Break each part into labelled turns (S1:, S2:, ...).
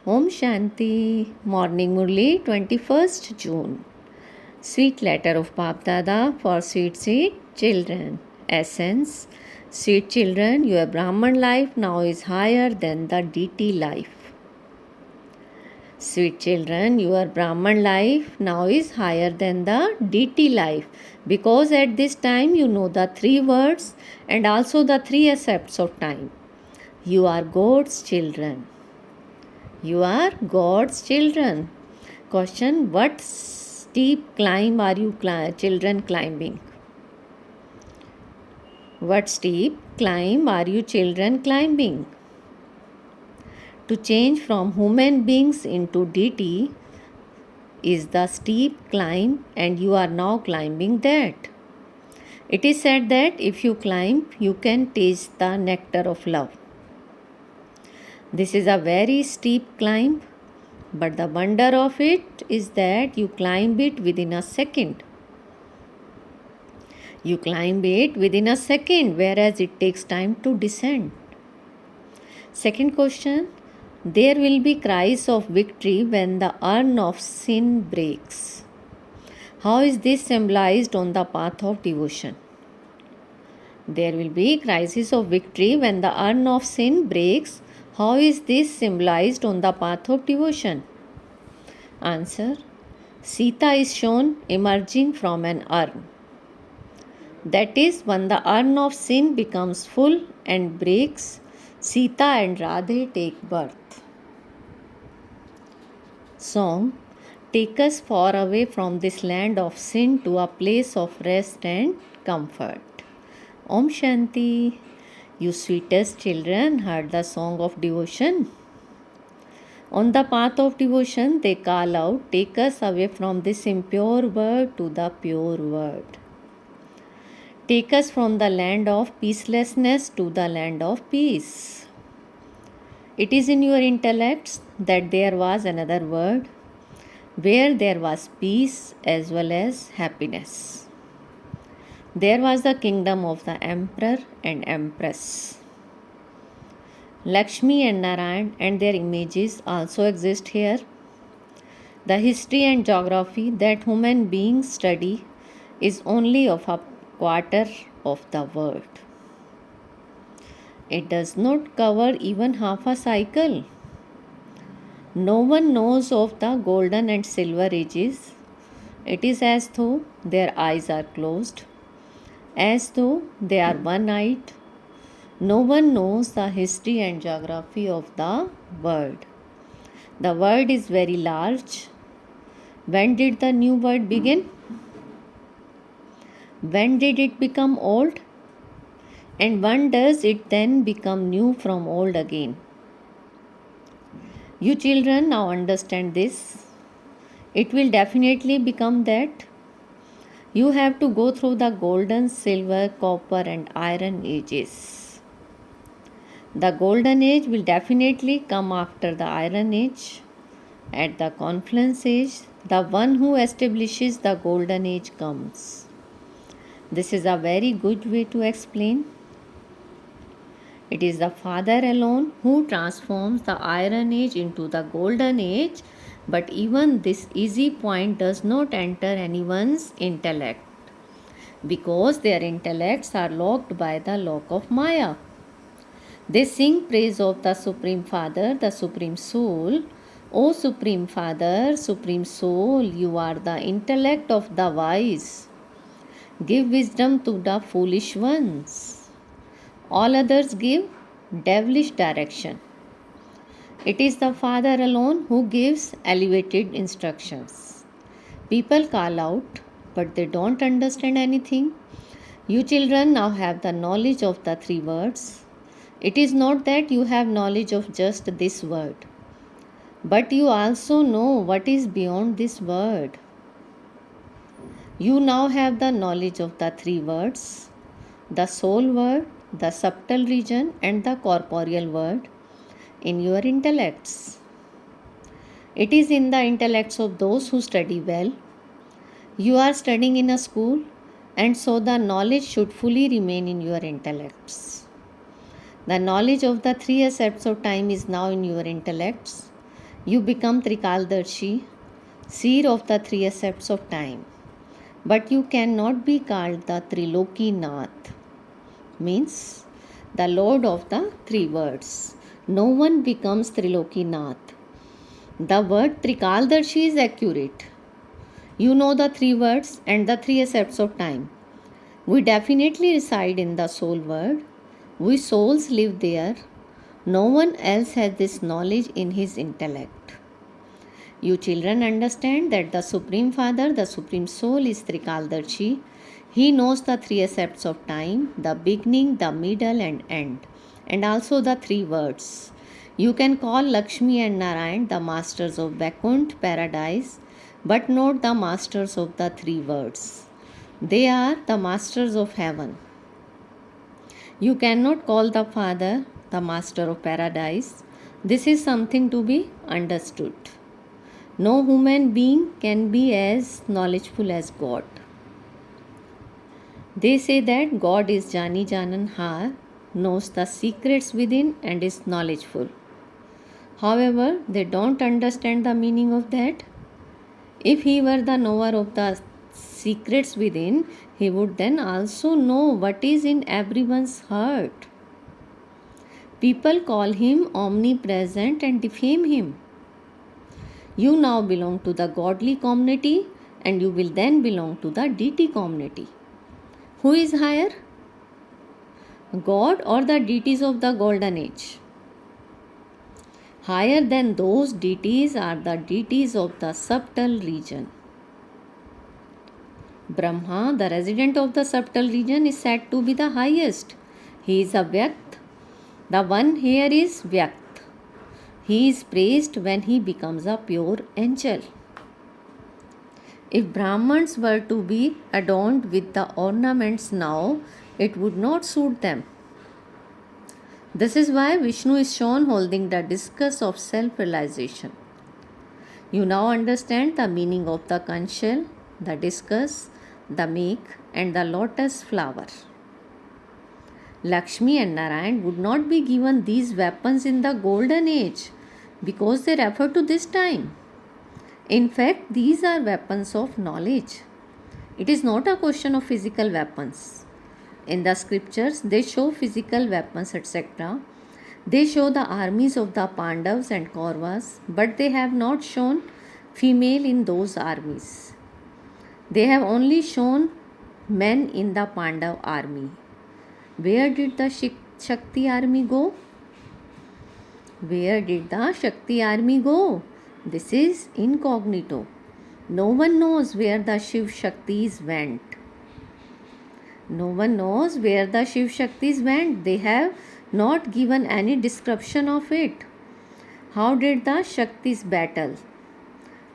S1: Om Shanti. Morning Murli, 21st June. Sweet letter of Bap Dada for sweet children. Essence. Sweet children, your Brahman life now is higher than the DT life. Sweet children, your Brahman life now is higher than the DT life, because at this time you know the three words and also the three aspects of time. You are God's children. You are God's children. Question: what steep climb are you children climbing? What steep climb are you children climbing? To change from human beings into deity is the steep climb, and you are now climbing that. It is said that if you climb, you can taste the nectar of love. This is a very steep climb, but the wonder of it is that you climb it within a second. You climb it within a second, whereas it takes time to descend. Second question: there will be cries of victory when the urn of sin breaks. How is this symbolized on the path of devotion? There will be crisis of victory when the urn of sin breaks. How is this symbolized on the path of devotion? Answer: Sita is shown emerging from an urn. That is, when the urn of sin becomes full and breaks, Sita and Radhe take birth. Song: take us far away from this land of sin to a place of rest and comfort. Om Shanti. You sweetest children heard the song of devotion. On the path of devotion, they call out, take us away from this impure world to the pure world. Take us from the land of peacelessness to the land of peace. It is in your intellects that there was another world where there was peace as well as happiness. There was the kingdom of the emperor and empress. Lakshmi and Narayan and their images also exist here. The history and geography that human beings study is only of a quarter of the world. It does not cover even half a cycle. No one knows of the golden and silver ages. It is as though their eyes are closed, as though they are one-eyed. No one knows the history and geography of the world. The world is very large. When did the new world begin? When did it become old? And when does it then become new from old again? You children now understand this. It will definitely become that. You have to go through the golden, silver, copper and iron ages. The golden age will definitely come after the iron age. At the confluence age, the one who establishes the golden age comes. This is a very good way to explain. It is the Father alone who transforms the iron age into the golden age, but even this easy point does not enter anyone's intellect, because their intellects are locked by the lock of Maya. They sing praise of the Supreme Father, the Supreme Soul. O Supreme Father, Supreme Soul, you are the intellect of the wise. Give wisdom to the foolish ones. All others give devilish direction. It is the Father alone who gives elevated instructions. People call out, but they don't understand anything. You children now have the knowledge of the three words. It is not that you have knowledge of just this word, but you also know what is beyond this word. You now have the knowledge of the three words: the soul word, the subtle region and the corporeal word in your intellects. It is in the intellects of those who study well. You are studying in a school, and so the knowledge should fully remain in your intellects. The knowledge of the three aspects of time is now in your intellects. You become Trikaldarshi, seer of the three aspects of time. But you cannot be called the Triloki Nath, means the Lord of the three words. No one becomes Triloki Nath. The word Trikaldarshi is accurate. You know the three words and the three aspects of time. We definitely reside in the soul world. We souls live there. No one else has this knowledge in his intellect. You children understand that the Supreme Father, the Supreme Soul is Trikaldarshi. He knows the three aspects of time, the beginning, the middle and end, and also the three words. You can call Lakshmi and Narayan the masters of Vaikuntha paradise, but not the masters of the three words. They are the masters of heaven. You cannot call the Father the master of paradise. This is something to be understood. No human being can be as knowledgeful as God. They say that God is Jani Janan Har, knows the secrets within and is knowledgeful. However, they don't understand the meaning of that. If he were the knower of the secrets within, he would then also know what is in everyone's heart. People call him omnipresent and defame him. You now belong to the godly community and you will then belong to the deity community. Who is higher? God or the deities of the golden age? Higher than those deities are the deities of the subtle region. Brahma, the resident of the subtle region, is said to be the highest. He is a Vyakt. The one here is Vyakt. He is praised when he becomes a pure angel. If Brahmins were to be adorned with the ornaments now, it would not suit them. This is why Vishnu is shown holding the discus of self-realization. You now understand the meaning of the conch shell, the discus, the meek, and the lotus flower. Lakshmi and Narayan would not be given these weapons in the golden age because they refer to this time. In fact, these are weapons of knowledge. It is not a question of physical weapons. In the scriptures, they show physical weapons, etc. They show the armies of the Pandavas and Kauravas, but they have not shown female in those armies. They have only shown men in the Pandav army. Where did the Shakti army go? Where did the Shakti army go? This is incognito. No one knows where the Shiv Shaktis went. No one knows where the Shiv Shaktis went. They have not given any description of it. How did the Shaktis battle?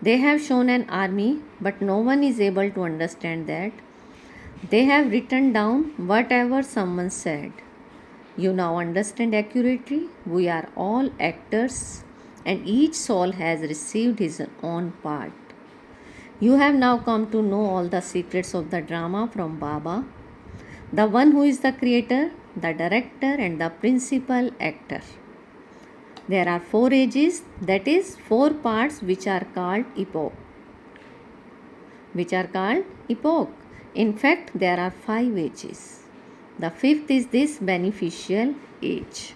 S1: They have shown an army, but no one is able to understand that. They have written down whatever someone said. You now understand accurately. We are all actors, and each soul has received his own part. You have now come to know all the secrets of the drama from Baba, the one who is the creator, the director, and the principal actor. There are 4 ages, that is 4 parts which are called epoch. In fact, there are 5 ages. The 5th is this beneficial age.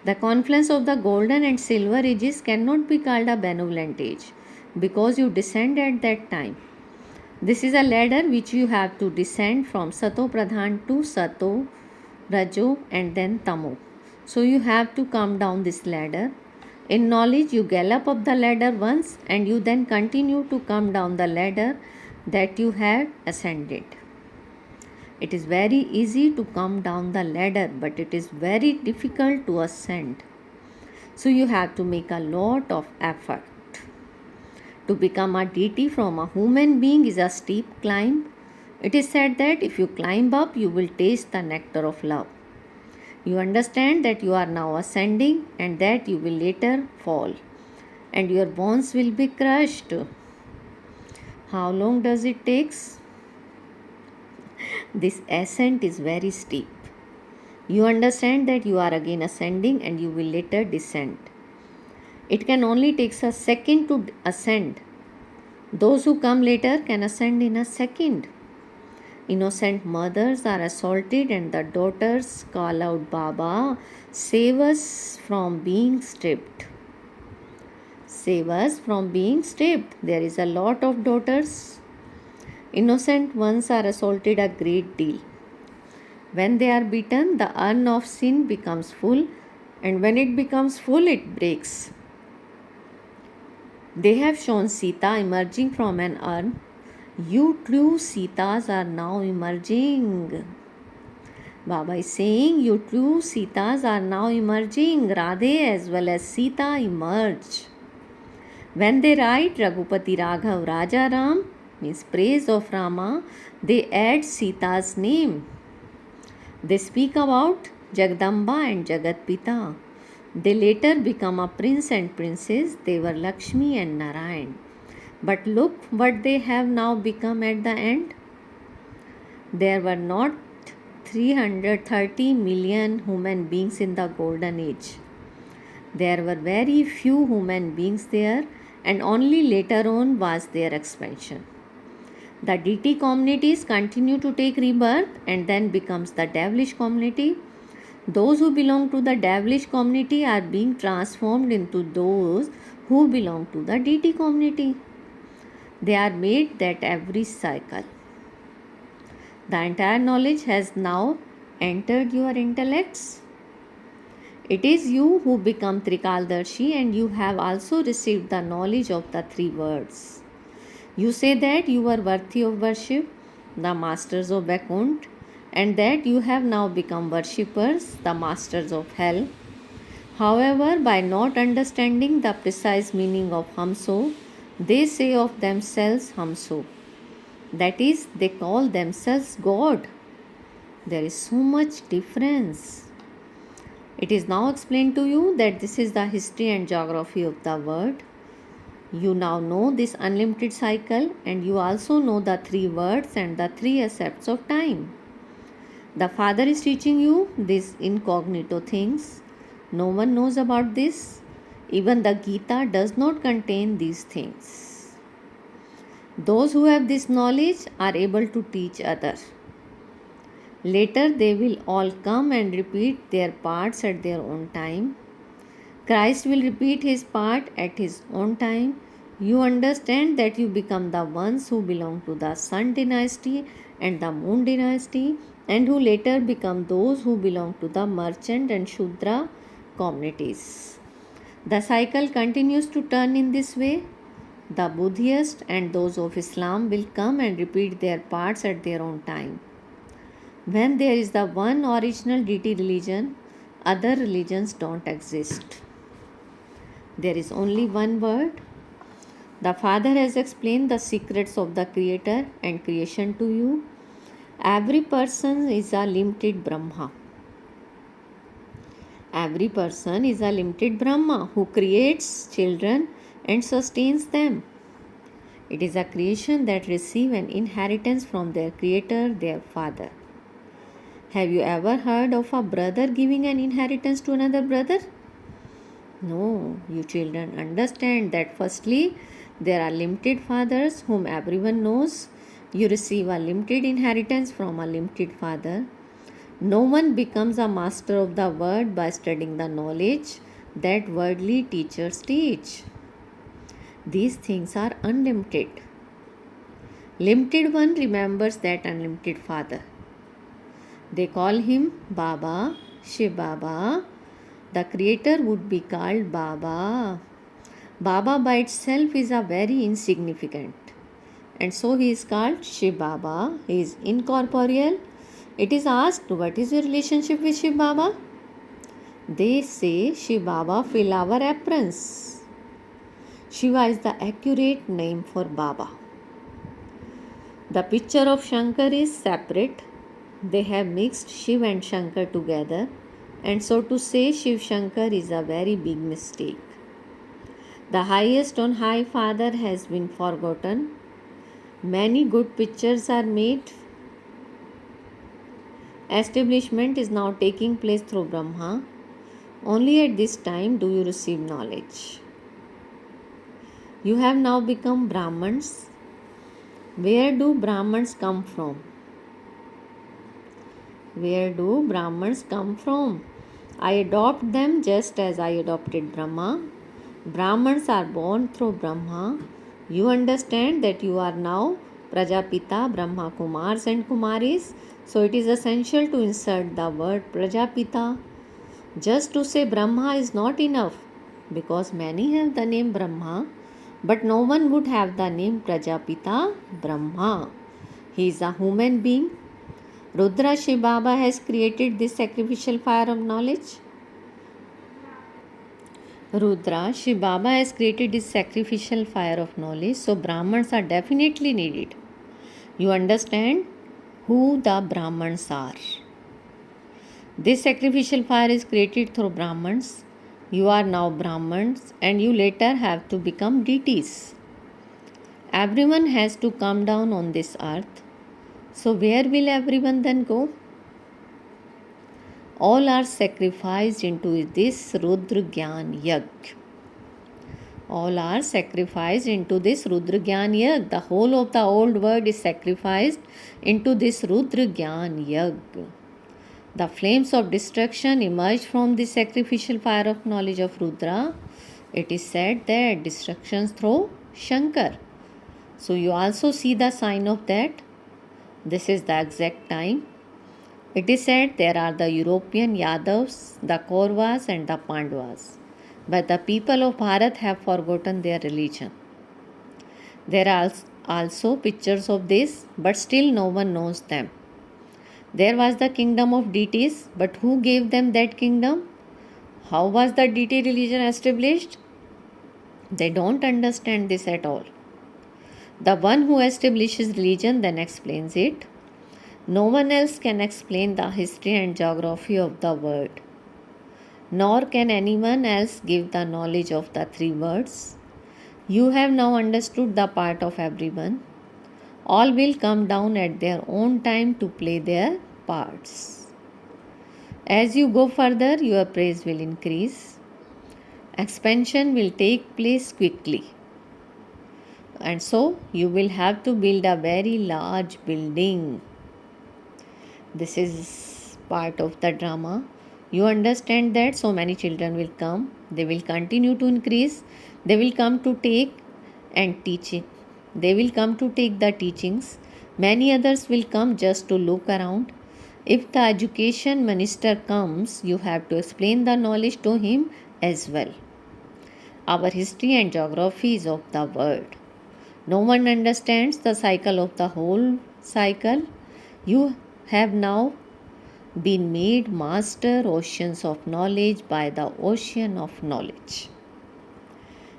S1: The confluence of the golden and silver ages cannot be called a benevolent age because you descend at that time. This is a ladder which you have to descend from Sato Pradhan to Sato, Rajo and then Tamo. So you have to come down this ladder. In knowledge, you gallop up the ladder once and you then continue to come down the ladder that you have ascended. It is very easy to come down the ladder, but it is very difficult to ascend. So you have to make a lot of effort. To become a deity from a human being is a steep climb. It is said that if you climb up, you will taste the nectar of love. You understand that you are now ascending and that you will later fall and your bones will be crushed. How long does it take? This ascent is very steep. You understand that you are again ascending and you will later descend. It can only takes a second to ascend. Those who come later can ascend in a second. Innocent mothers are assaulted and the daughters call out, Baba, save us from being stripped. Save us from being stripped. There is a lot of daughters. Innocent ones are assaulted a great deal. When they are beaten, the urn of sin becomes full, and when it becomes full, it breaks. They have shown Sita emerging from an urn. You true Sitas are now emerging. Baba is saying, you true Sitas are now emerging. Radhe as well as Sita emerge. When they write Raghupati Raghav Raja Ram, means praise of Rama, they add Sita's name. They speak about Jagdamba and Jagat Pita. They later become a prince and princess. They were Lakshmi and Narayan. But look what they have now become at the end. There were not 330 million human beings in the golden age. There were very few human beings there, and only later on was their expansion. The DT communities continue to take rebirth and then becomes the devilish community. Those who belong to the devilish community are being transformed into those who belong to the DT community. They are made that every cycle. The entire knowledge has now entered your intellects. It is you who become Trikaldarshi, and you have also received the knowledge of the three words. You say that you are worthy of worship, the masters of Vaikuntha, and that you have now become worshippers, the masters of hell. However, by not understanding the precise meaning of Hamso, they say of themselves Hamso. That is, they call themselves God. There is so much difference. It is now explained to you that this is the history and geography of the world. You now know this unlimited cycle, and you also know the three words and the three aspects of time. The Father is teaching you these incognito things. No one knows about this. Even the Gita does not contain these things. Those who have this knowledge are able to teach others. Later they will all come and repeat their parts at their own time. Christ will repeat his part at his own time. You understand that you become the ones who belong to the Sun dynasty and the Moon dynasty, and who later become those who belong to the merchant and Shudra communities. The cycle continues to turn in this way. The Buddhists and those of Islam will come and repeat their parts at their own time. When there is the one original deity religion, other religions don't exist. There is only one word. The Father has explained the secrets of the Creator and creation to you. Every person is a limited Brahma. Every person is a limited Brahma who creates children and sustains them. It is a creation that receive an inheritance from their Creator, their Father. Have you ever heard of a brother giving an inheritance to another brother? No, you children understand that firstly, there are limited fathers whom everyone knows. You receive a limited inheritance from a limited father. No one becomes a master of the word by studying the knowledge that worldly teachers teach. These things are unlimited. Limited one remembers that unlimited father. They call him Baba, Shiv Baba. The creator would be called Baba. Baba by itself is a very insignificant, and so he is called Shiv Baba. He is incorporeal. It is asked, what is your relationship with Shiv Baba? They say Shiv Baba fill our aprons. Shiva is the accurate name for Baba. The picture of Shankar is separate. They have mixed Shiv and Shankar together, and so to say Shiv Shankar is a very big mistake. The highest on high Father has been forgotten. Many good pictures are made. Establishment is now taking place through Brahma. Only at this time do you receive knowledge. You have now become Brahmins. Where do Brahmins come from? Where do Brahmins come from? I adopt them just as I adopted Brahma. Brahmins are born through Brahma. You understand that you are now Prajapita, Brahma Kumars and Kumaris. So it is essential to insert the word Prajapita. Just to say Brahma is not enough because many have the name Brahma, but no one would have the name Prajapita Brahma. He is a human being. Rudra Shiv Baba has created this sacrificial fire of knowledge. Rudra Shiv Baba has created this sacrificial fire of knowledge, so Brahmins are definitely needed. You understand who the Brahmins are. This sacrificial fire is created through Brahmins. You are now Brahmins and you later have to become deities. Everyone has to come down on this earth. So where will everyone then go? All are sacrificed into this Rudra Gyan Yag. All are sacrificed into this Rudra Gyan Yag. The whole of the old world is sacrificed into this Rudra Gyan Yag. The flames of destruction emerged from the sacrificial fire of knowledge of Rudra. It is said that destructions through Shankar. So you also see the sign of that. This is the exact time. It is said there are the European Yadavs, the Kauravas and the Pandavas. But the people of Bharat have forgotten their religion. There are also pictures of this, but still no one knows them. There was the kingdom of deities, but who gave them that kingdom? How was the deity religion established? They don't understand this at all. The one who establishes religion then explains it. No one else can explain the history and geography of the world. Nor can anyone else give the knowledge of the three words. You have now understood the part of everyone. All will come down at their own time to play their parts. As you go further, your praise will increase. Expansion will take place quickly. And so, you will have to build a very large building. This is part of the drama. You understand that so many children will come. They will continue to increase. They will come to take and teach it. They will come to take the teachings. Many others will come just to look around. If the education minister comes, you have to explain the knowledge to him as well. Our history and geography is of the world. No one understands the cycle of the whole cycle. You have now been made master oceans of knowledge by the ocean of knowledge.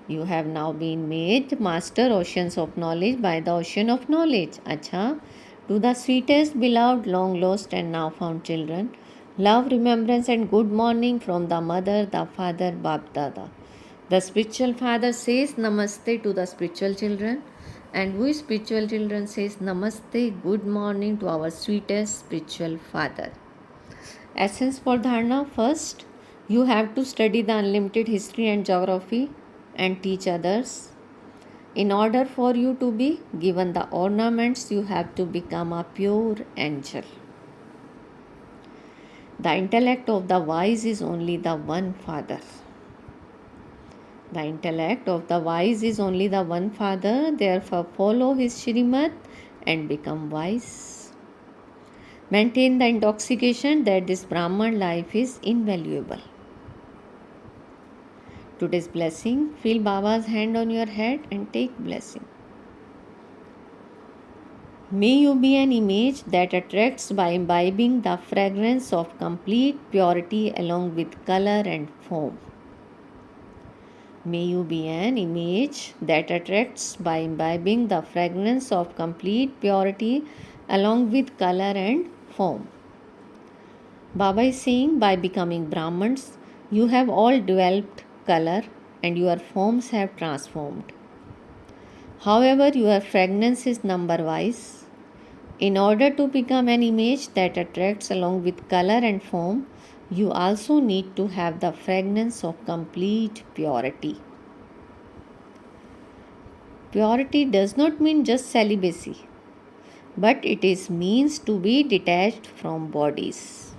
S1: You have now been made master oceans of knowledge by the ocean of knowledge. Acha, to the sweetest, beloved, long lost and now found children, love, remembrance and good morning from the mother, the father, Bap Dada. The spiritual father says namaste to the spiritual children, and we spiritual children says namaste, good morning to our sweetest spiritual father. Essence for dharana. First, you have to study the unlimited history and geography and teach others. In order for you to be given the ornaments, you have to become a pure angel. The intellect of the wise is only the one father. The intellect of the wise is only the one father. Therefore, follow his Shrimad and become wise. Maintain the intoxication that this Brahman life is invaluable. Today's blessing, feel Baba's hand on your head and take blessing. May you be an image that attracts by imbibing the fragrance of complete purity along with color and form. May you be an image that attracts by imbibing the fragrance of complete purity along with color and form. Baba is saying, by becoming Brahmins, you have all developed color and your forms have transformed. However, your fragrance is number wise. In order to become an image that attracts along with color and form, you also need to have the fragrance of complete purity. Purity does not mean just celibacy, but it is means to be detached from bodies.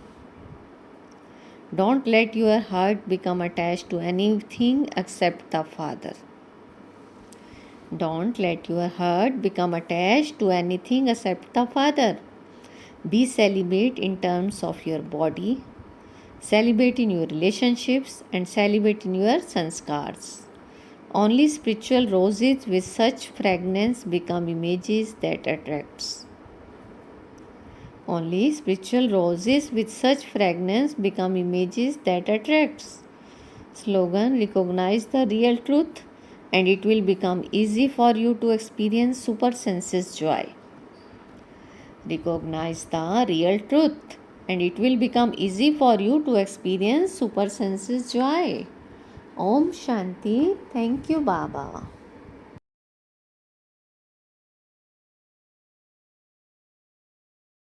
S1: Don't let your heart become attached to anything except the Father. Don't let your heart become attached to anything except the Father. Be celibate in terms of your body, celibate in your relationships, and celibate in your sanskars. Only spiritual roses with such fragrance become images that attracts. Only spiritual roses with such fragrance become images that attracts. Slogan: recognize the real truth and it will become easy for you to experience super senses joy. Recognize the real truth and it will become easy for you to experience super senses joy. Om Shanti. Thank you, Baba.